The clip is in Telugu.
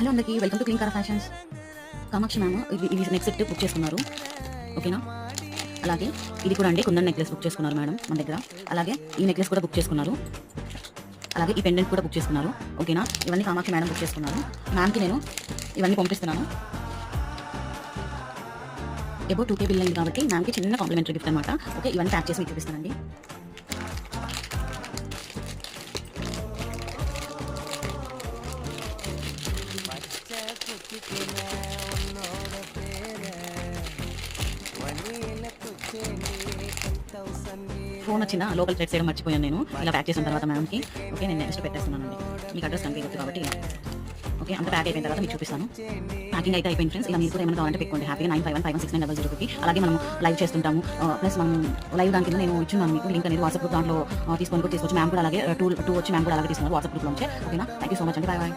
హలో అందరికీ welcome to clean colour fashions. Kamakshi ma'am ఇది నెక్ సెట్ బుక్ చేసుకున్నారు, ఓకేనా. అలాగే ఇది కూడా అండి కుందన్ నెక్లెస్ బుక్ చేసుకున్నారు మేడం మన దగ్గర. అలాగే ఈ నెక్లెస్ కూడా బుక్ చేసుకున్నారు. అలాగే ఈ పెండెంట్ కూడా బుక్ చేసుకున్నారు, ఓకేనా. ఇవన్నీ కామాక్షి మేడం బుక్ చేసుకున్నారు. మ్యామ్కి నేను ఇవన్నీ పంపిస్తున్నాను. ఎబో 2K బిల్ అయింది కాబట్టి మ్యామ్కి చిన్న కాంప్లిమెంటరీ గిఫ్ట్ అనమాట. ఓకే, ఇవన్నీ ప్యాక్ చేసి మీకు చూపిస్తానండి. ఫోన్ వచ్చిన లోకల్ థ్రెడ్ చేయడం మర్చిపోయాను నేను. ఇలా ప్యాక్ చేసిన తర్వాత మ్యామ్కి ఓకే నేను నెక్స్ట్ పెట్టేస్తున్నానండి. మీకు అడ్రస్ కనిపించదు కాబట్టి ఓకే అంత ప్యాక్ అయిపోయిన తర్వాత మీకు చూపిస్తాను. ప్యాకింగ్ అయితే అయిపోయింది ఫ్రెండ్స్. ఇలా మీరు కూడా ఏమైనా కావాలంటే పెట్టుకోండి హ్యాపీగా 9515169002కి. అలాగే మనం లైవ్ చేస్తుంటాము, ప్లస్ మనం లైవ్ దాని కింద నేను ఇచ్చున్నాను మీకు లింక్ అనేది వాట్సాప్ గ్రూప్. దాంట్లో తీసుకొని కూడా తీసుకోవచ్చు. మ్యామ్ కూడా అలాగే టూ వచ్చి మ్యామ్ కూడా అలాగే తీసుకున్నారు వాట్సాప్ గ్రూప్లో నుంచి, ఓకేనా. థ్యాంక్ యూ సో మచ్ అండి. Bye bye.